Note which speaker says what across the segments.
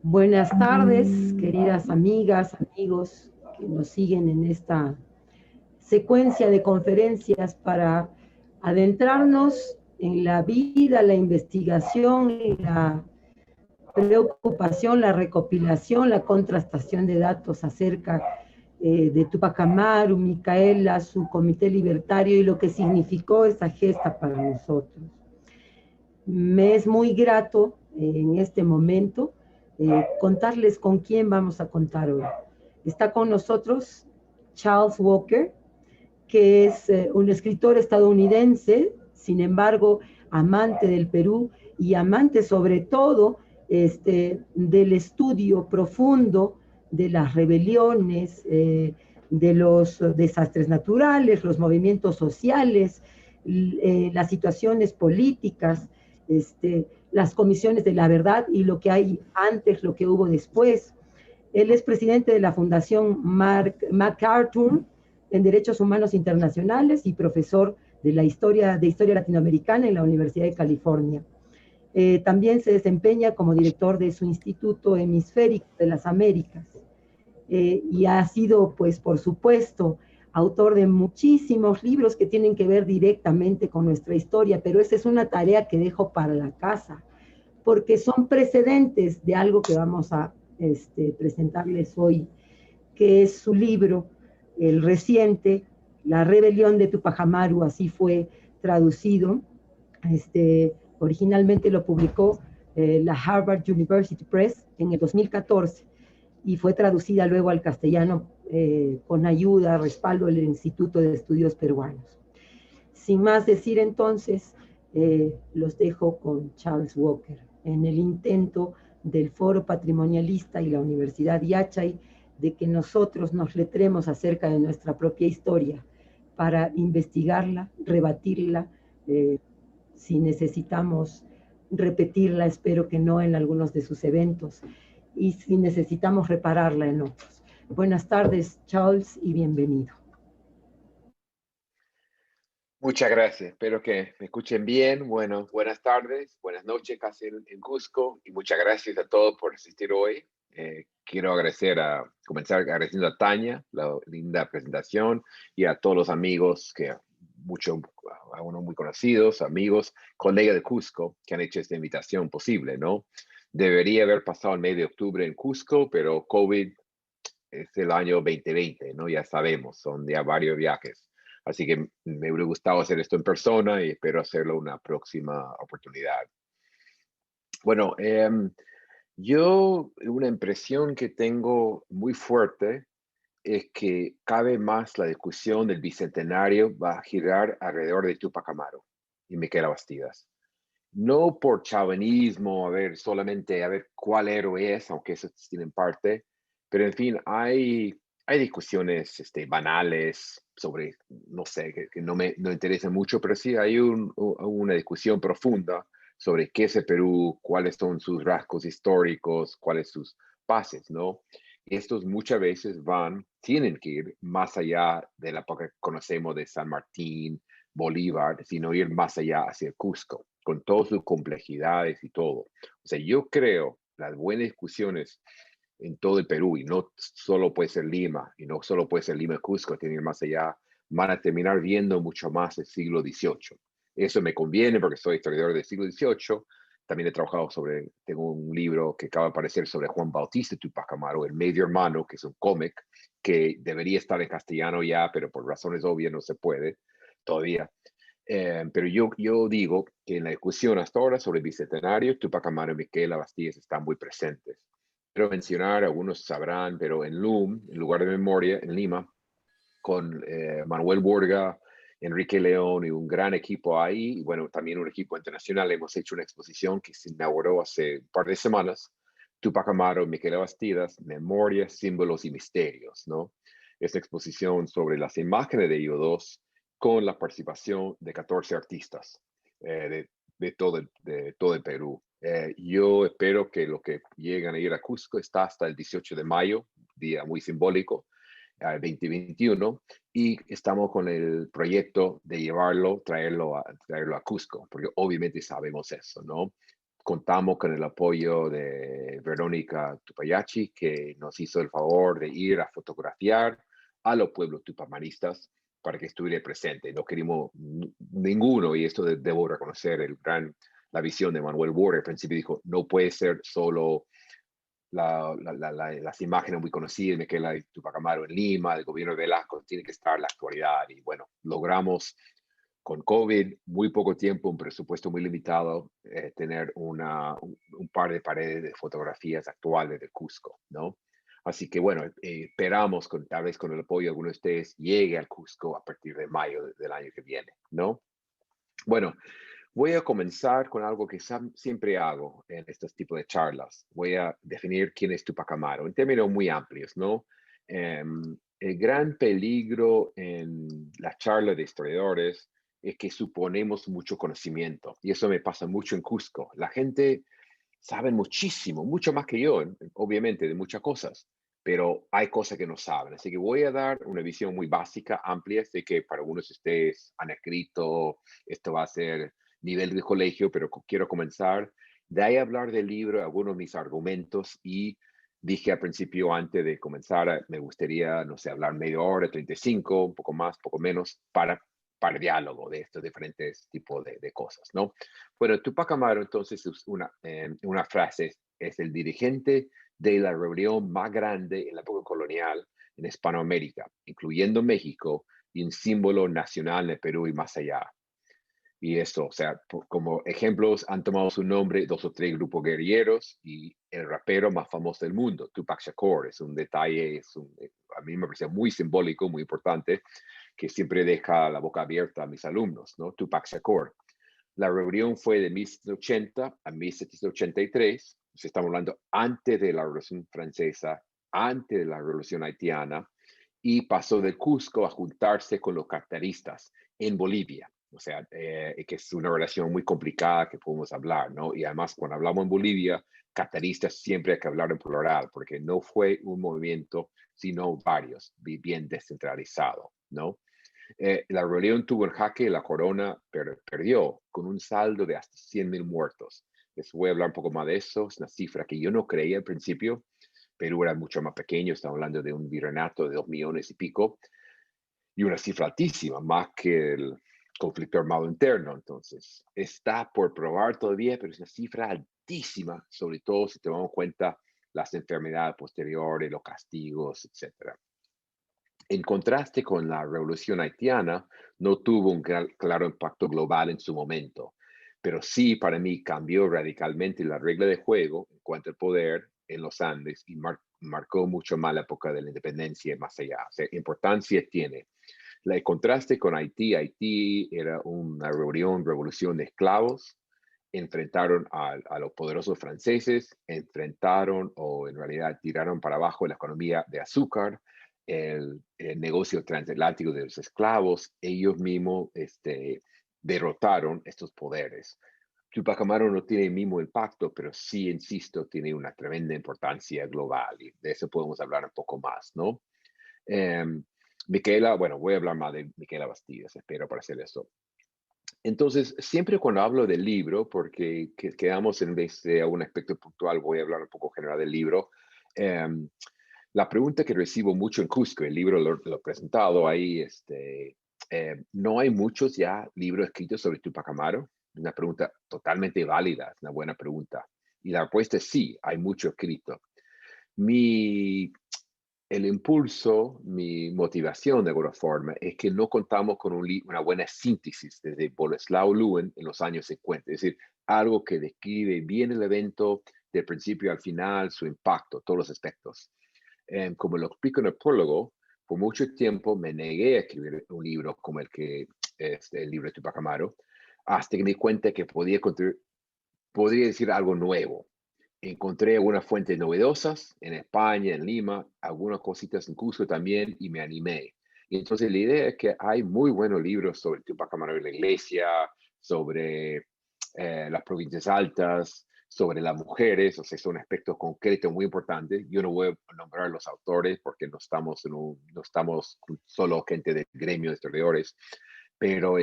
Speaker 1: Buenas tardes, queridas amigas, amigos que nos siguen en esta secuencia de conferencias para adentrarnos en la vida, la investigación, la preocupación, la recopilación, la contrastación de datos acerca de Tupac Amaru, Micaela, su comité libertario y lo que significó esa gesta para nosotros. Me es muy grato en este momento contarles con quién vamos a contar hoy. Está con nosotros Charles Walker, que es un escritor estadounidense, sin embargo, amante del Perú y amante sobre todo del estudio profundo de las rebeliones, de los desastres naturales, los movimientos sociales, las situaciones políticas, las comisiones de la verdad y lo que hay antes, lo que hubo después. Él es presidente de la Fundación MacArthur en Derechos Humanos Internacionales y profesor de Historia Latinoamericana en la Universidad de California. También se desempeña como director de su Instituto Hemisférico de las Américas. Y ha sido, pues, por supuesto, autor de muchísimos libros que tienen que ver directamente con nuestra historia, pero esa es una tarea que dejo para la casa, porque son precedentes de algo que vamos a presentarles hoy, que es su libro, el reciente, La rebelión de Tupac Amaru, así fue traducido. Originalmente lo publicó la Harvard University Press en el 2014 y fue traducida luego al castellano con ayuda, respaldo del Instituto de Estudios Peruanos. Sin más decir entonces, los dejo con Charles Walker en el intento del Foro Patrimonialista y la Universidad Yachay de que nosotros nos letremos acerca de nuestra propia historia para investigarla, rebatirla, si necesitamos repetirla, espero que no en algunos de sus eventos, y si necesitamos repararla en otros. Buenas tardes, Charles, y bienvenido.
Speaker 2: Muchas gracias, espero que me escuchen bien. Bueno, buenas tardes, buenas noches casi en Cusco y muchas gracias a todos por asistir hoy. Quiero comenzar agradeciendo a Tania, la linda presentación, y a todos los amigos, a unos muy conocidos, amigos, colegas de Cusco, que han hecho esta invitación posible, ¿no? Debería haber pasado el mes de octubre en Cusco, pero COVID es el año 2020, ¿no? Ya sabemos, son ya varios viajes. Así que me hubiera gustado hacer esto en persona y espero hacerlo una próxima oportunidad. Bueno, una impresión que tengo muy fuerte es que cabe más la discusión del bicentenario va a girar alrededor de Tupac Amaru y Micaela Bastidas. No por chauvinismo, solamente a ver cuál héroe es, aunque eso tiene en parte, pero en fin, hay discusiones banales sobre, no sé, que no interesan mucho, pero sí hay una discusión profunda sobre qué es el Perú, cuáles son sus rasgos históricos, cuáles sus bases, ¿no? Estos muchas veces tienen que ir más allá de la época que conocemos de San Martín, Bolívar, sino ir más allá hacia Cusco, con todas sus complejidades y todo. O sea, yo creo las buenas discusiones en todo el Perú, y no solo puede ser Lima, y no solo puede ser Lima y Cusco, tienen que ir más allá, van a terminar viendo mucho más el siglo XVIII. Eso me conviene porque soy historiador del siglo XVIII. También he trabajado tengo un libro que acaba de aparecer sobre Juan Bautista Tupac Amaru, el medio hermano, que es un cómic que debería estar en castellano ya, pero por razones obvias no se puede todavía. Pero yo digo que en la discusión hasta ahora sobre el bicentenario, Tupac Amaru y Micaela Bastidas están muy presentes. Quiero mencionar, algunos sabrán, pero en LUM, en lugar de memoria, en Lima, con Manuel Borga, Enrique León y un gran equipo ahí, y bueno, también un equipo internacional, hemos hecho una exposición que se inauguró hace un par de semanas, Tupac Amaru, Micaela Bastidas, Memorias, Símbolos y Misterios, ¿no? Esta exposición sobre las imágenes de ellos dos con la participación de 14 artistas de todo el Perú. Yo espero que lo que llegan a ir a Cusco está hasta el 18 de mayo, día muy simbólico, 2021, y estamos con el proyecto de traerlo a Cusco, porque obviamente sabemos eso, ¿no? Contamos con el apoyo de Verónica Tupayachi, que nos hizo el favor de ir a fotografiar a los pueblos tupamaristas para que estuviera presente. No queríamos ninguno, y esto debo reconocer la visión de Manuel Ward. Al principio dijo, no puede ser solo las imágenes muy conocidas de que la de Tupac Amaru en Lima, del gobierno de Velasco, tiene que estar la actualidad. Y bueno, logramos con COVID, muy poco tiempo, un presupuesto muy limitado, tener un par de paredes de fotografías actuales de Cusco, ¿no? Así que bueno, esperamos tal vez con el apoyo de algunos de ustedes llegue al Cusco a partir de mayo del año que viene, ¿no? Bueno, voy a comenzar con algo que siempre hago en estos tipos de charlas. Voy a definir quién es Tupac Amaru en términos muy amplios, ¿no? El gran peligro en la charla de historiadores es que suponemos mucho conocimiento, y eso me pasa mucho en Cusco. La gente sabe muchísimo, mucho más que yo, obviamente, de muchas cosas, pero hay cosas que no saben. Así que voy a dar una visión muy básica, amplia. Sé que para algunos de ustedes han escrito, esto va a ser nivel de colegio, pero quiero comenzar. De ahí hablar del libro, algunos de mis argumentos, y dije al principio, antes de comenzar, me gustaría, no sé, hablar media hora, 35, un poco más, poco menos, para diálogo de estos diferentes tipos de cosas, ¿no? Bueno, Tupac Amaru entonces es una frase, es el dirigente de la rebelión más grande en la época colonial en Hispanoamérica, incluyendo México, y un símbolo nacional de Perú y más allá. Y eso, o sea, como ejemplos, han tomado su nombre dos o tres grupos guerrilleros y el rapero más famoso del mundo, Tupac Shakur. Es un detalle, a mí me parece muy simbólico, muy importante, que siempre deja la boca abierta a mis alumnos, ¿no? Tupac Shakur. La rebelión fue de 1780 a 1783, estamos hablando antes de la Revolución Francesa, antes de la Revolución Haitiana, y pasó de Cusco a juntarse con los carteristas en Bolivia. O sea, que es una relación muy complicada que podemos hablar, ¿no? Y además, cuando hablamos en Bolivia, carteristas siempre hay que hablar en plural, porque no fue un movimiento, sino varios, bien descentralizado, ¿no? La rebelión tuvo en jaque la corona, pero perdió con un saldo de hasta 100,000 muertos. Les voy a hablar un poco más de eso. Es una cifra que yo no creía al principio. Perú era mucho más pequeño, estamos hablando de un virreinato de 2 millones y pico, y una cifra altísima, más que el conflicto armado interno. Entonces, está por probar todavía, pero es una cifra altísima, sobre todo si tomamos en cuenta las enfermedades posteriores, los castigos, etcétera. En contraste con la revolución haitiana, no tuvo un claro impacto global en su momento, pero sí para mí cambió radicalmente la regla de juego en cuanto al poder en los Andes y marcó mucho más la época de la independencia y más allá. O sea, importancia tiene. El contraste con Haití, Haití era una revolución de esclavos, enfrentaron a los poderosos franceses, enfrentaron o en realidad tiraron para abajo la economía de azúcar, el negocio transatlántico de los esclavos. Ellos mismos derrotaron estos poderes. Tupac Amaru no tiene el mismo impacto, pero sí, insisto, tiene una tremenda importancia global, y de eso podemos hablar un poco más, ¿no? Micaela, bueno, voy a hablar más de Micaela Bastidas, espero para hacer eso. Entonces, siempre cuando hablo del libro, porque quedamos en vez de un aspecto puntual, voy a hablar un poco general del libro. La pregunta que recibo mucho en Cusco, el libro lo he presentado ahí, no hay muchos ya libros escritos sobre Tupac Amaru. Una pregunta totalmente válida, es una buena pregunta. Y la respuesta es sí, hay mucho escrito. Mi el impulso, mi motivación de alguna forma, es que no contamos con una buena síntesis desde Boleslao Luen en los años 50, es decir, algo que describe bien el evento del principio al final, su impacto, todos los aspectos. Como lo explico en el prólogo, por mucho tiempo me negué a escribir un libro como el libro de Tupac Amaru, hasta que me di cuenta que podría decir algo nuevo. Encontré algunas fuentes novedosas en España, en Lima, algunas cositas en Cusco también, y me animé. Y entonces la idea es que hay muy buenos libros sobre Tupac Amaru y la iglesia, sobre las provincias altas, sobre las mujeres. O sea, son aspectos concretos muy importantes. Yo no voy a nombrar los autores porque no estamos solo gente del gremio de historiadores, pero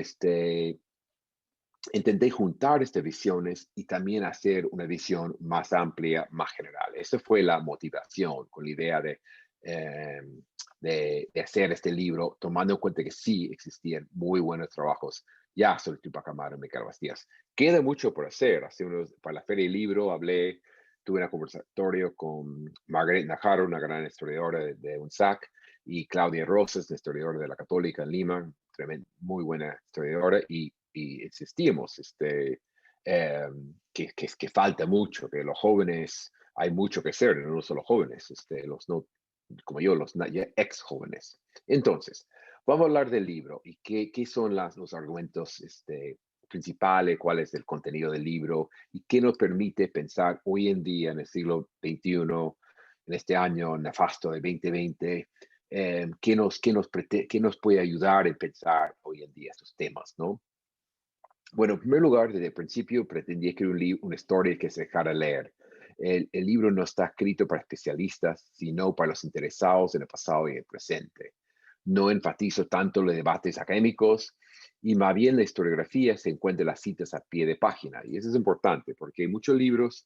Speaker 2: intenté juntar estas visiones y también hacer una visión más amplia, más general. Esa fue la motivación con la idea eh, de hacer este libro, tomando en cuenta que sí existían muy buenos trabajos ya sobre Tupac Amaru y Micaela Bastías. Queda mucho por hacer. Para la Feria del Libro tuve un conversatorio con Margaret Najarro, una gran historiadora de UNSAC, y Claudia Rosas, una historiadora de la Católica en Lima, muy buena historiadora, y insistimos que falta mucho, que los jóvenes, hay mucho que hacer, no solo jóvenes, los no, como yo, los ya ex jóvenes. Entonces, vamos a hablar del libro y qué son los argumentos principales, cuál es el contenido del libro y qué nos permite pensar hoy en día en el siglo XXI, en este año nefasto de 2020, qué nos puede ayudar en pensar hoy en día estos temas, ¿no? Bueno, en primer lugar, desde el principio pretendía escribir una historia que se dejara leer. El libro no está escrito para especialistas, sino para los interesados en el pasado y en el presente. No enfatizo tanto los debates académicos y más bien la historiografía se encuentra las citas a pie de página. Y eso es importante porque en muchos libros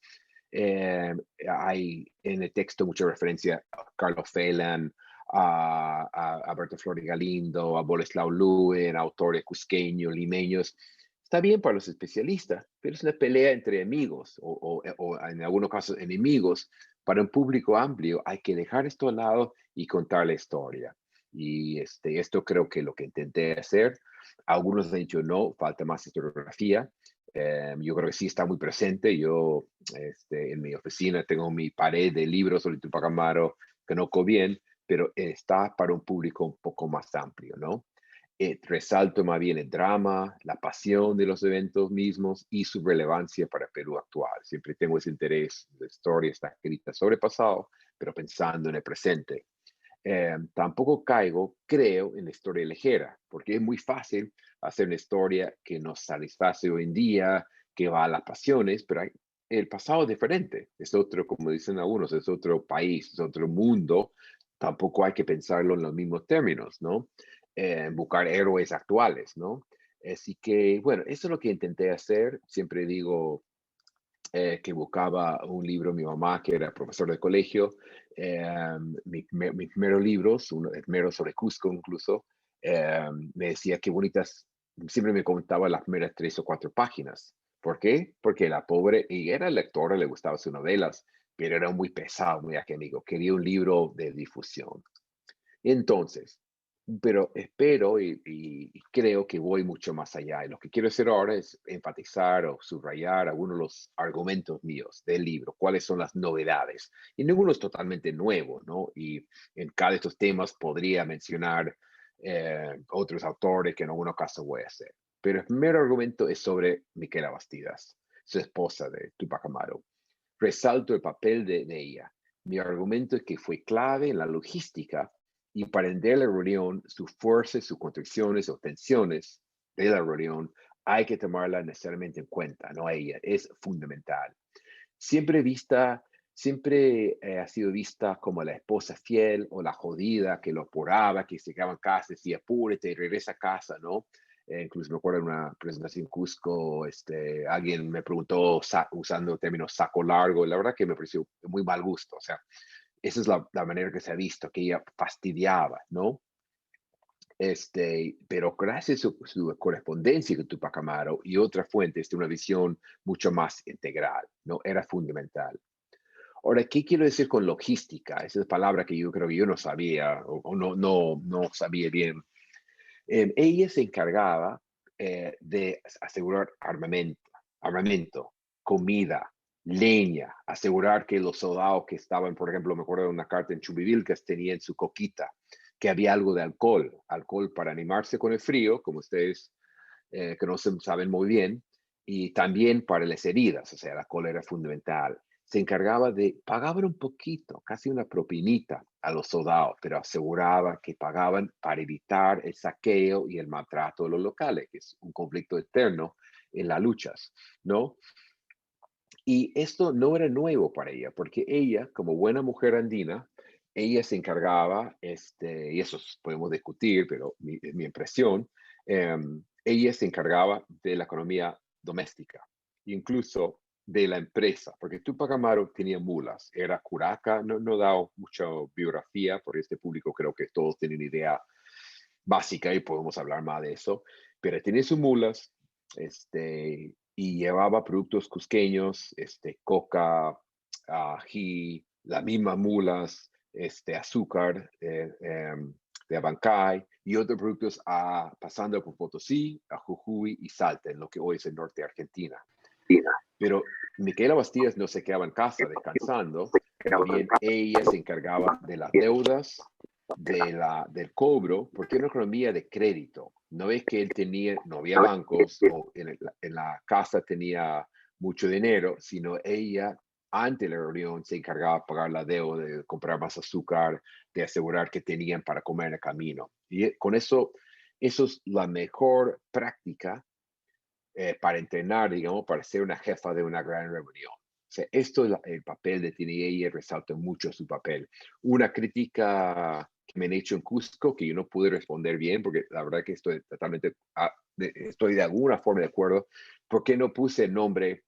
Speaker 2: hay en el texto mucha referencia a Carlos Phelan, a Alberto Flores Galindo, a Boleslao Luen, autores cusqueños, limeños. Está bien para los especialistas, pero es una pelea entre amigos o en algunos casos enemigos. Para un público amplio hay que dejar esto al lado y contar la historia. Y esto creo que lo que intenté hacer. Algunos han dicho no, falta más historiografía. Yo creo que sí está muy presente. Yo en mi oficina tengo mi pared de libros sobre Tupac Amaru que no conozco bien, pero está para un público un poco más amplio, ¿no? Resalto más bien el drama, la pasión de los eventos mismos y su relevancia para Perú actual. Siempre tengo ese interés. La historia está escrita sobre el pasado, pero pensando en el presente. Tampoco caigo, creo, en la historia ligera, porque es muy fácil hacer una historia que nos satisface hoy en día, que va a las pasiones, pero el pasado es diferente. Es otro, como dicen algunos, es otro país, es otro mundo. Tampoco hay que pensarlo en los mismos términos, ¿no? Buscar héroes actuales, ¿no? Así que, bueno, eso es lo que intenté hacer. Siempre digo que buscaba un libro, mi mamá, que era profesor de colegio, mis primeros libros, uno es primero sobre Cusco incluso, me decía qué bonitas, siempre me contaba las primeras 3 o 4 páginas. ¿Por qué? Porque la pobre, y era lectora, le gustaban sus novelas, pero era muy pesado, muy académico, quería un libro de difusión. Entonces, pero espero y creo que voy mucho más allá. Y lo que quiero hacer ahora es enfatizar o subrayar algunos de los argumentos míos del libro, cuáles son las novedades. Y ninguno es totalmente nuevo, ¿no? Y en cada de estos temas podría mencionar otros autores que en algunos casos voy a hacer. Pero el primer argumento es sobre Micaela Bastidas, su esposa de Tupac Amaru. Resalto el papel de ella. Mi argumento es que fue clave en la logística y para entender la reunión, su fuerza, sus contracciones o tensiones de la reunión, hay que tomarla necesariamente en cuenta, no a ella, es fundamental. Siempre vista, siempre ha sido vista como la esposa fiel o la jodida que lo apuraba, que se quedaba en casa, decía, apúrate y regresa a casa, ¿no? Incluso me acuerdo en una presentación en Cusco, alguien me preguntó usando el término saco largo, la verdad que me pareció de muy mal gusto, o sea, esa es la manera que se ha visto, que ella fastidiaba, ¿no? Pero gracias a su correspondencia con Tupac Amaru y otras fuentes de una visión mucho más integral, ¿no? Era fundamental. Ahora, ¿qué quiero decir con logística? Esa es palabra que yo creo que yo no sabía o no sabía bien. Ella se encargaba de asegurar armamento, comida, leña, asegurar que los soldados que estaban, por ejemplo, me acuerdo de una carta en Chubivilcas, tenían su coquita, que había algo de alcohol para animarse con el frío, como ustedes que no se saben muy bien, y también para las heridas, o sea, la cola era fundamental. Se encargaba pagaban un poquito, casi una propinita a los soldados, pero aseguraba que pagaban para evitar el saqueo y el maltrato de los locales, que es un conflicto eterno en las luchas, ¿no? Y esto no era nuevo para ella, porque ella, como buena mujer andina, ella se encargaba, y eso podemos discutir, pero mi impresión, ella se encargaba de la economía doméstica, incluso de la empresa, porque Tupac Amaru tenía mulas, era curaca, no he dado mucha biografía, por este público creo que todos tienen idea básica y podemos hablar más de eso, pero tenía sus mulas, y llevaba productos cusqueños, coca, ají, las mismas mulas, azúcar de Abancay y otros productos pasando por Potosí, a Jujuy y Salta, en lo que hoy es el norte de Argentina. Pero Micaela Bastidas no se quedaba en casa descansando, más bien ella se encargaba de las deudas, del cobro, porque era una economía de crédito. No es que él tenía, no había bancos o en la casa tenía mucho dinero, sino ella ante la reunión se encargaba de pagar la deuda, de comprar más azúcar, de asegurar que tenían para comer en el camino. Y con eso es la mejor práctica para entrenar, digamos, para ser una jefa de una gran reunión. O sea, esto es el papel de Tini y resalta mucho su papel. Una crítica que me han hecho en Cusco, que yo no pude responder bien, porque la verdad que estoy totalmente, estoy de alguna forma de acuerdo, ¿por qué no puse el nombre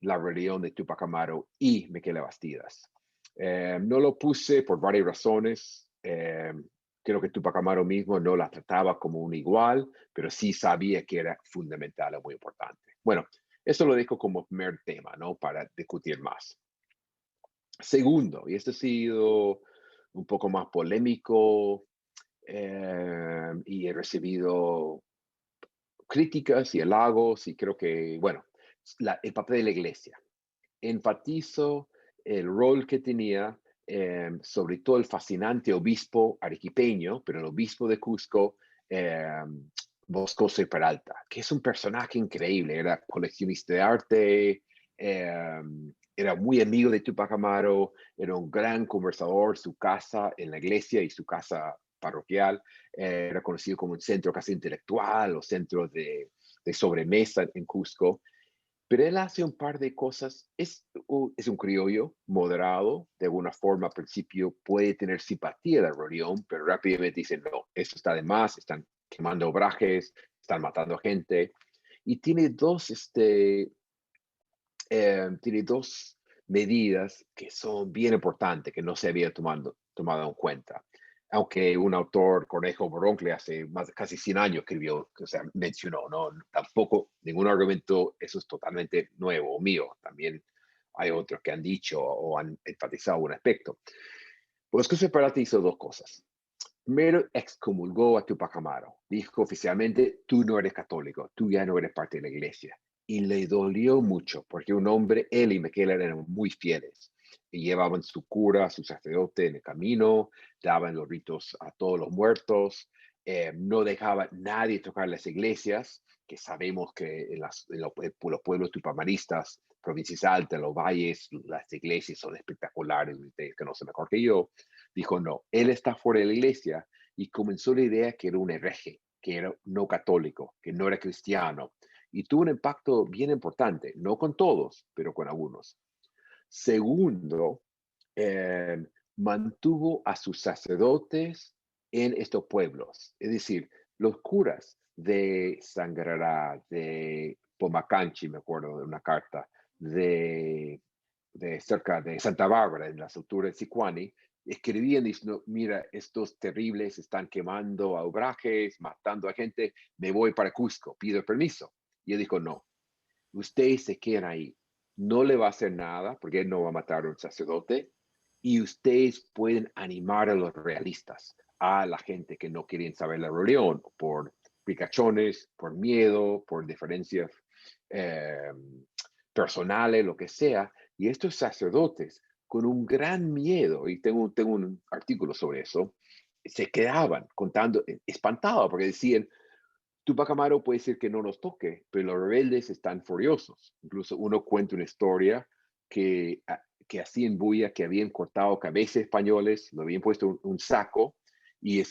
Speaker 2: La Rebelión de Tupac Amaru y Micaela Bastidas? No lo puse por varias razones. Creo que Tupac Amaru mismo no la trataba como un igual, pero sí sabía que era fundamental o muy importante. Bueno, eso lo dejo como primer tema, ¿no? Para discutir más. Segundo, y este ha sido un poco más polémico, y he recibido críticas y halagos y creo que, bueno, el papel de la iglesia. Enfatizo el rol que tenía, sobre todo el fascinante obispo arequipeño, pero el obispo de Cusco, Boscoso y Peralta, que es un personaje increíble, era coleccionista de arte, era muy amigo de Tupac Amaru, era un gran conversador, su casa en la iglesia y su casa parroquial, era conocido como un centro casi intelectual o centro de sobremesa en Cusco. Pero él hace un par de cosas, es un criollo moderado, de alguna forma al principio puede tener simpatía de la reunión, pero rápidamente dice, no, esto está de más, están quemando obrajes, están matando gente. Y tiene dos medidas que son bien importantes, que no se había tomado en cuenta. Aunque un autor, Cornejo Broncle, hace casi 100 años escribió, o sea, mencionó, ¿no? Tampoco ningún argumento, eso es totalmente nuevo o mío. También hay otros que han dicho o han enfatizado un aspecto. Pues que Separate hizo dos cosas. Primero, excomulgó a Tupac Amaru. Dijo oficialmente, tú no eres católico, tú ya no eres parte de la iglesia. Y le dolió mucho, porque un hombre, él y Michaela eran muy fieles. Y llevaban su cura, su sacerdote en el camino, daban los ritos a todos los muertos, no dejaba nadie tocar las iglesias, que sabemos que en los pueblos tupamaristas, provincias altas, los valles, las iglesias son espectaculares, ustedes que no sé mejor que yo. Dijo, no, él está fuera de la iglesia y comenzó la idea que era un hereje, que era no católico, que no era cristiano. Y tuvo un impacto bien importante, no con todos, pero con algunos. Segundo, eh, mantuvo a sus sacerdotes en estos pueblos. Es decir, los curas de Sangrará, de Pomacanchi, me acuerdo de una carta, de cerca de Santa Bárbara, en las alturas de Sicuani, escribían diciendo, mira, estos terribles están quemando a obrajes, matando a gente, me voy para Cusco, pido permiso. Y él dijo, no, ustedes se quedan ahí, no le va a hacer nada, porque él no va a matar a un sacerdote, y ustedes pueden animar a los realistas, a la gente que no quieren saber la religión, por picachones, por miedo, por diferencias eh, personales, lo que sea, y estos sacerdotes, con un gran miedo, y tengo un artículo sobre eso, se quedaban contando, espantados, porque decían, Tupac Amaru puede ser que no nos toque, pero los rebeldes están furiosos. Incluso uno cuenta una historia que hacían bulla, que habían cortado cabezas españoles, lo habían puesto un saco y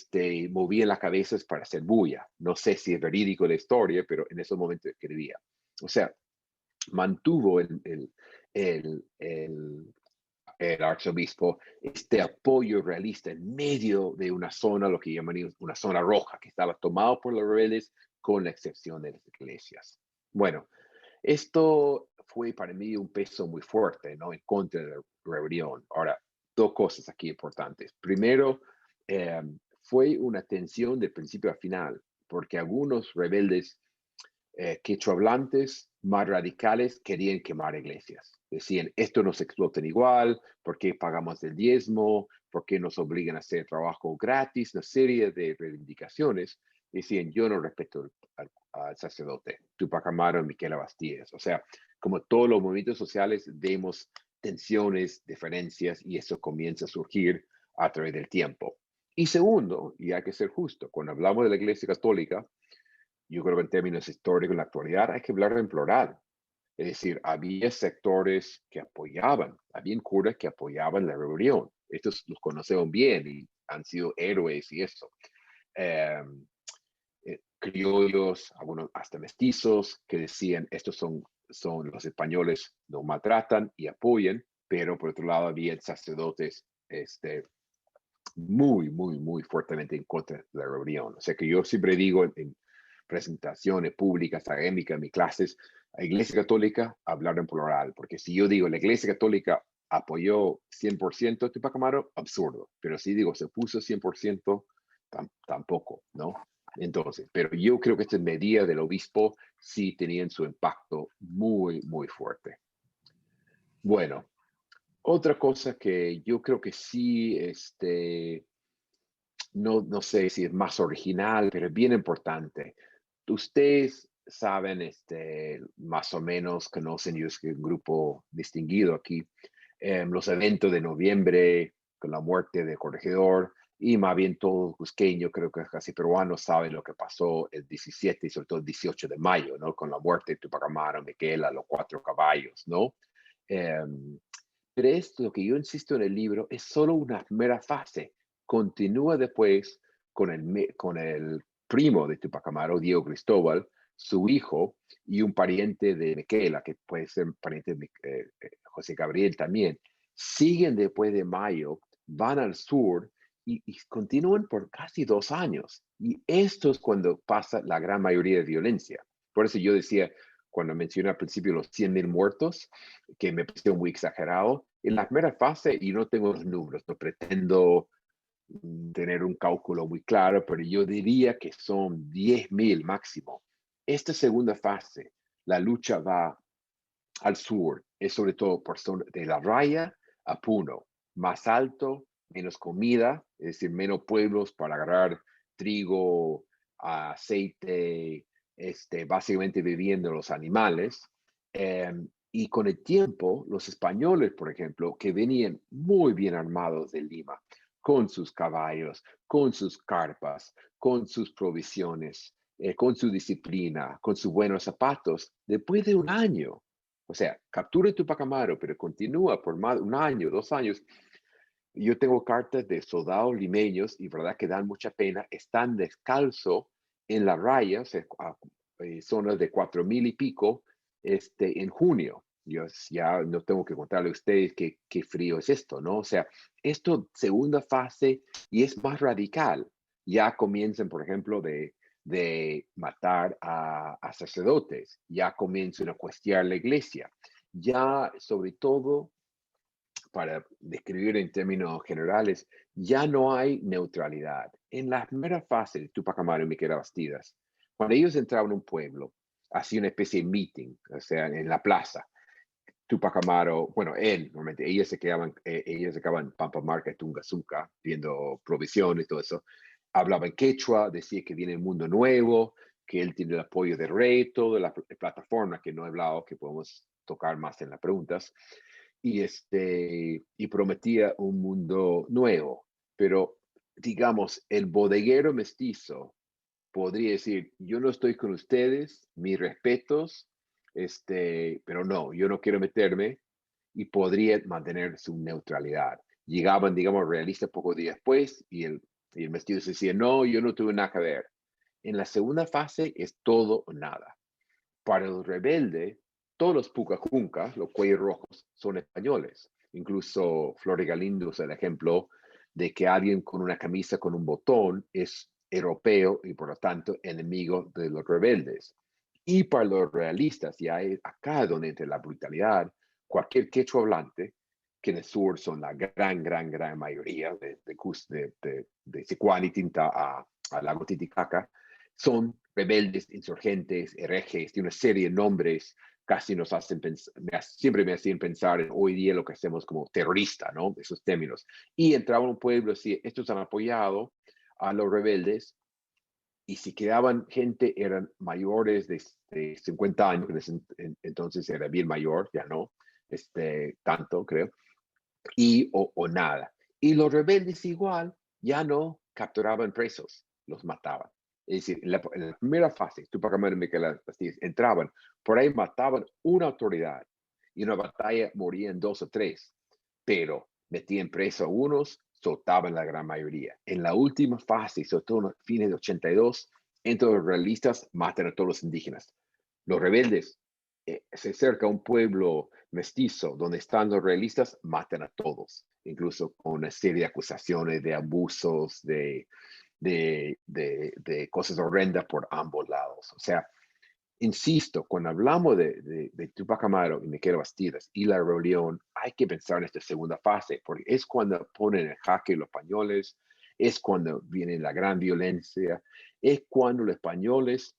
Speaker 2: movían las cabezas para hacer bulla. No sé si es verídico la historia, pero en esos momentos escribía. O sea, mantuvo el arzobispo este apoyo realista en medio de una zona, lo que llaman una zona roja, que estaba tomada por los rebeldes, con la excepción de las iglesias. Bueno, Esto fue para mí un peso muy fuerte, ¿no? En contra de la rebelión. Ahora, dos cosas aquí importantes. Primero, fue una tensión de principio a final, porque algunos rebeldes quechohablantes más radicales querían quemar iglesias. Decían, esto nos explotan igual, ¿por qué pagamos el diezmo? ¿Por qué nos obligan a hacer trabajo gratis? Una serie de reivindicaciones. Decían, yo no respeto al sacerdote, Tupac Amaru y Miquela Bastías. O sea, como todos los movimientos sociales, vemos tensiones, diferencias, y eso comienza a surgir a través del tiempo. Y segundo, y hay que ser justo, cuando hablamos de la Iglesia Católica, yo creo que en términos históricos en la actualidad hay que hablar en plural. Es decir, había sectores que apoyaban, había curas que apoyaban la rebelión. Estos los conocemos bien y han sido héroes y eso. Eh, Criollos, algunos hasta mestizos, que decían, estos son los españoles, nos maltratan y apoyan, pero por otro lado había sacerdotes muy fuertemente en contra de la rebelión. O sea que yo siempre digo en presentaciones públicas, académicas, en mis clases, la Iglesia Católica, hablar en plural, porque si yo digo la Iglesia Católica apoyó 100% a Tupac Amaru, absurdo, pero si digo se puso 100%, tampoco, ¿no? Entonces, pero yo creo que estas medidas del obispo sí tenían su impacto muy fuerte. Bueno, otra cosa que yo creo que sí, no sé si es más original, pero es bien importante. Ustedes saben, más o menos conocen, yo soy un grupo distinguido aquí, los eventos de noviembre con la muerte de Corregidor, y más bien todo cusqueño, creo que casi peruano, sabe lo que pasó el 17 y sobre todo el 18 de mayo, ¿no? Con la muerte de Tupac Amaru, Miquela, los 4 caballos, ¿no? Em, pero esto, lo que yo insisto en el libro, es solo una primera fase. Continúa después con el primo de Tupac Amaru, Diego Cristóbal, su hijo y un pariente de Miquela, que puede ser pariente de José Gabriel también. Siguen después de mayo, van al sur y continúan por casi 2 años. Y esto es cuando pasa la gran mayoría de violencia. Por eso yo decía, cuando mencioné al principio los 100,000 muertos, que me pareció muy exagerado. En la primera fase, y no tengo los números, no pretendo tener un cálculo muy claro, pero yo diría que son 10,000 máximo. Esta segunda fase, la lucha va al sur, es sobre todo por de la Raya a Puno, más alto, menos comida, es decir, menos pueblos para agarrar trigo, aceite, básicamente viviendo los animales. Y con el tiempo, los españoles, por ejemplo, que venían muy bien armados de Lima, con sus caballos, con sus carpas, con sus provisiones, con su disciplina, con sus buenos zapatos, después de un año, o sea, captura Tupac Amaru, pero continúa por más de un año, 2 años. Yo tengo cartas de soldados limeños y verdad que dan mucha pena. Están descalzo en la raya, o sea, zonas de 4,000 y pico, en junio. Yo ya no tengo que contarle a ustedes qué frío es esto, ¿no? O sea, esto segunda fase y es más radical. Ya comienzan, por ejemplo, de matar a sacerdotes, ya comienzan a cuestionar la iglesia, ya sobre todo, para describir en términos generales, ya no hay neutralidad. En la primera fase de Tupac Amaru y Miquela Bastidas, cuando ellos entraban a un pueblo, hacía una especie de meeting, o sea, en la plaza. Tupac Amaru, bueno, él, normalmente, ellos se quedaban en Pampamarca y Tungazuca, viendo provisiones y todo eso. Hablaba en quechua, decía que viene el mundo nuevo, que él tiene el apoyo del rey, toda la plataforma que no he hablado, que podemos tocar más en las preguntas, y prometía un mundo nuevo. Pero, digamos, el bodeguero mestizo podría decir, yo no estoy con ustedes, mis respetos, pero no, yo no quiero meterme, y podría mantener su neutralidad. Llegaban, digamos, realistas pocos días después y el mestizo decía, no, yo no tuve nada que ver. En la segunda fase es todo o nada. Para el rebelde, todos los pucajuncas, los cuellos rojos, son españoles. Incluso Flori Galindo es el ejemplo de que alguien con una camisa con un botón es europeo y por lo tanto enemigo de los rebeldes. Y para los realistas, y hay acá donde entra la brutalidad, cualquier quechua hablante, que en el sur son la gran mayoría de Sicuani, Tinta a Lago Titicaca, son rebeldes, insurgentes, herejes, tiene una serie de nombres, casi nos hacen pensar, siempre me hacían pensar en hoy día lo que hacemos como terrorista, ¿no? Esos términos. Y entraba un pueblo así, estos han apoyado a los rebeldes, y si quedaban gente eran mayores de 50 años, entonces era bien mayor, ya no, tanto creo, o nada. Y los rebeldes igual ya no capturaban presos, los mataban. Es decir, en la primera fase, Tupac Amaru y Micaela Bastías entraban, por ahí mataban una autoridad y una batalla morían 2 o 3, pero metían preso a unos, soltaban la gran mayoría. En la última fase, sobre todo en los fines de 82, entre los realistas matan a todos los indígenas. Los rebeldes se acerca a un pueblo mestizo donde están los realistas, matan a todos, incluso con una serie de acusaciones de abusos, de cosas horrendas por ambos lados. O sea, insisto, cuando hablamos de Tupac Amaru y Micaela Bastidas y la rebelión, hay que pensar en esta segunda fase, porque es cuando ponen en jaque los españoles, es cuando viene la gran violencia, es cuando los españoles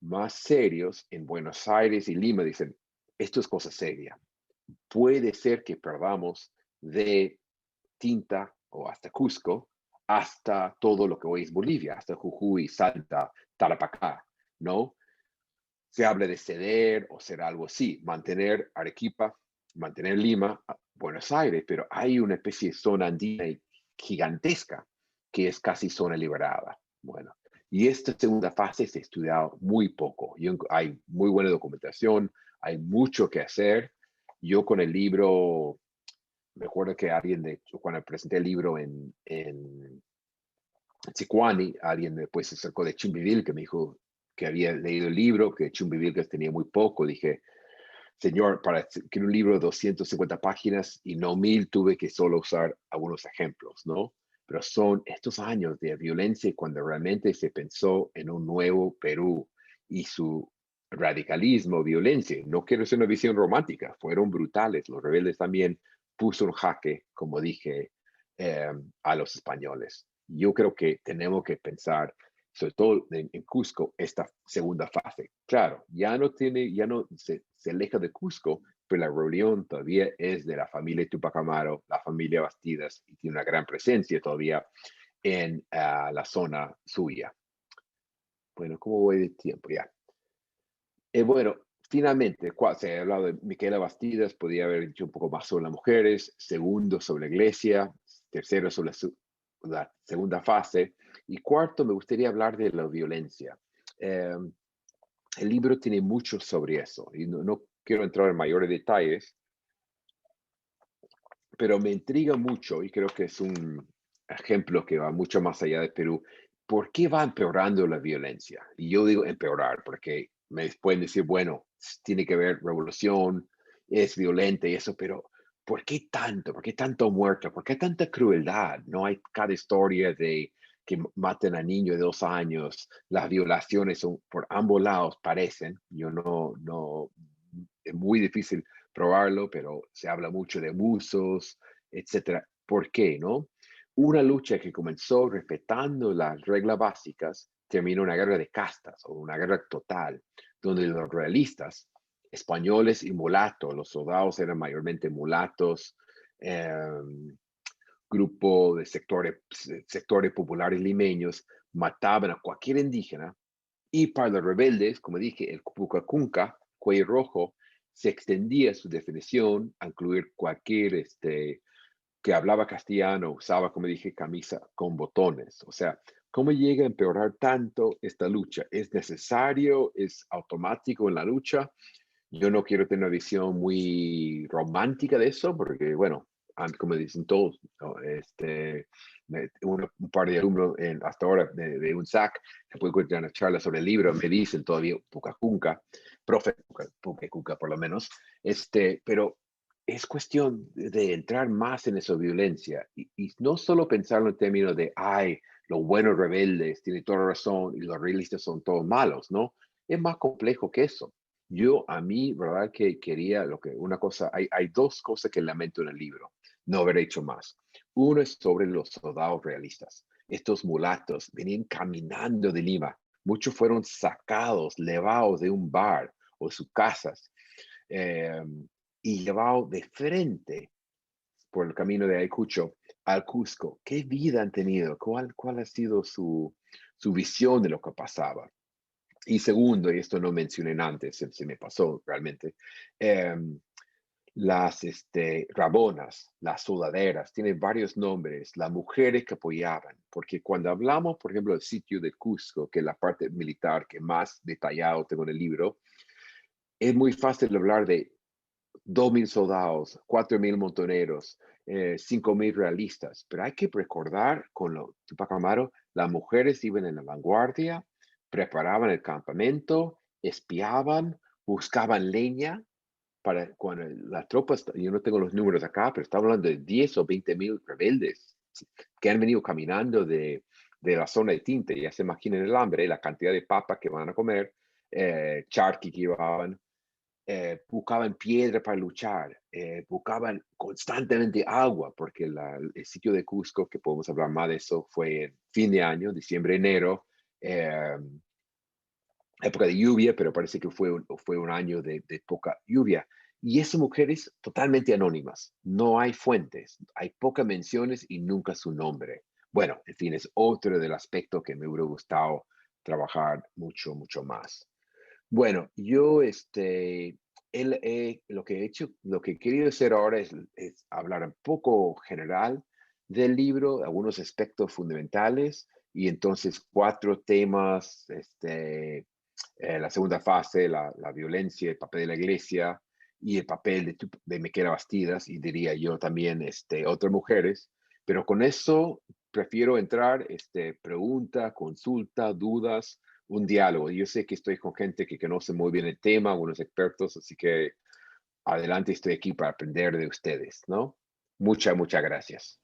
Speaker 2: más serios en Buenos Aires y Lima dicen, esto es cosa seria. Puede ser que perdamos de Tinta o hasta Cusco, hasta todo lo que hoy es Bolivia, hasta Jujuy, Salta, Tarapacá, ¿no? Se habla de ceder o ser algo así, mantener Arequipa, mantener Lima, Buenos Aires, pero hay una especie de zona andina gigantesca que es casi zona liberada. Bueno, y esta segunda fase se ha estudiado muy poco. Hay muy buena documentación, hay mucho que hacer. Yo con el libro, me acuerdo que cuando presenté el libro en Sicuani, alguien después se acercó de Chumbivil que me dijo que había leído el libro, que Chumbivilcas tenía muy poco. Dije, señor, para que un libro de 250 páginas y no 1000, tuve que solo usar algunos ejemplos, ¿no? Pero son estos años de violencia cuando realmente se pensó en un nuevo Perú y su radicalismo, violencia. No quiero ser una visión romántica, fueron brutales. Los rebeldes también puso un jaque, como dije, a los españoles. Yo creo que tenemos que pensar, sobre todo en Cusco, esta segunda fase. Claro, ya no se aleja de Cusco, pero la rebelión todavía es de la familia Tupac Amaru, la familia Bastidas, y tiene una gran presencia todavía en la zona suya. Bueno, ¿cómo voy de tiempo? Ya. Bueno, finalmente, se ha hablado de Micaela Bastidas, podría haber dicho un poco más sobre las mujeres, segundo sobre la iglesia, tercero sobre la segunda fase, y cuarto me gustaría hablar de la violencia. El libro tiene mucho sobre eso, y no quiero entrar en mayores detalles, pero me intriga mucho, y creo que es un ejemplo que va mucho más allá de Perú. ¿Por qué va empeorando la violencia? Y yo digo empeorar, porque me pueden decir, bueno, tiene que ver revolución, es violenta y eso, pero ¿por qué tanto? ¿Por qué tanto muerto? ¿Por qué tanta crueldad? No hay cada historia de que maten a niños de 2 años, las violaciones son por ambos lados, parecen, yo no, es muy difícil probarlo, pero se habla mucho de abusos, etcétera. ¿Por qué, no? Una lucha que comenzó respetando las reglas básicas terminó en una guerra de castas o una guerra total, donde los realistas, españoles y mulatos, los soldados eran mayormente mulatos, eh, grupo de sectores populares limeños, mataban a cualquier indígena, y para los rebeldes, como dije, el Pucacunca, cuello rojo, se extendía su definición a incluir cualquier que hablaba castellano, usaba, como dije, camisa con botones. O sea, ¿cómo llega a empeorar tanto esta lucha? ¿Es necesario? ¿Es automático en la lucha? Yo no quiero tener una visión muy romántica de eso, porque, bueno, como dicen todos, ¿no? Un par de alumnos hasta ahora de UNSAC, se puede encontrar una charla sobre el libro, me dicen todavía Pucacunca, profe Pucacunca por lo menos, pero es cuestión de entrar más en esa violencia y no solo pensarlo en términos de, ay, los buenos rebeldes tienen toda razón y los realistas son todos malos, ¿no? Es más complejo que eso. A mí, ¿verdad? Que quería una cosa, hay dos cosas que lamento en el libro, no haber hecho más. Uno es sobre los soldados realistas. Estos mulatos venían caminando de Lima. Muchos fueron sacados, llevados de un bar o sus casas eh, y llevados de frente por el camino de Ayacucho al Cusco. ¿Qué vida han tenido? ¿Cuál ha sido su visión de lo que pasaba? Y segundo, y esto no mencioné antes, se me pasó realmente, em, las rabonas, las soldaderas, tienen varios nombres, las mujeres que apoyaban, porque cuando hablamos, por ejemplo, del sitio de Cusco, que es la parte militar que más detallado tengo en el libro, es muy fácil hablar de 2.000 soldados, 4.000 montoneros, 5.000 realistas, pero hay que recordar con Tupac Amaru, las mujeres iban en la vanguardia, preparaban el campamento, espiaban, buscaban leña para cuando las tropas, yo no tengo los números acá, pero estamos hablando de 10 o 20.000 rebeldes que han venido caminando de la zona de Tinte. Ya se imaginen el hambre, la cantidad de papas que van a comer, charqui que llevaban, buscaban piedra para luchar, buscaban constantemente agua, porque el sitio de Cusco, que podemos hablar más de eso, fue en fin de año, diciembre, enero, eh, época de lluvia, pero parece que fue un año de poca lluvia. Y esas mujeres totalmente anónimas, no hay fuentes, hay pocas menciones y nunca su nombre. Bueno, en fin, es otro del aspecto que me hubiera gustado trabajar mucho, mucho más. Bueno, lo que he hecho, lo que he querido hacer ahora es hablar un poco general del libro, algunos aspectos fundamentales, y entonces 4 temas, la segunda fase, la violencia, el papel de la iglesia y el papel de Miquela Bastidas, y diría yo también, otras mujeres, pero con eso prefiero entrar, pregunta, consulta, dudas, un diálogo. Yo sé que estoy con gente que conoce muy bien el tema, algunos expertos, así que adelante, estoy aquí para aprender de ustedes, ¿no? Muchas, muchas gracias.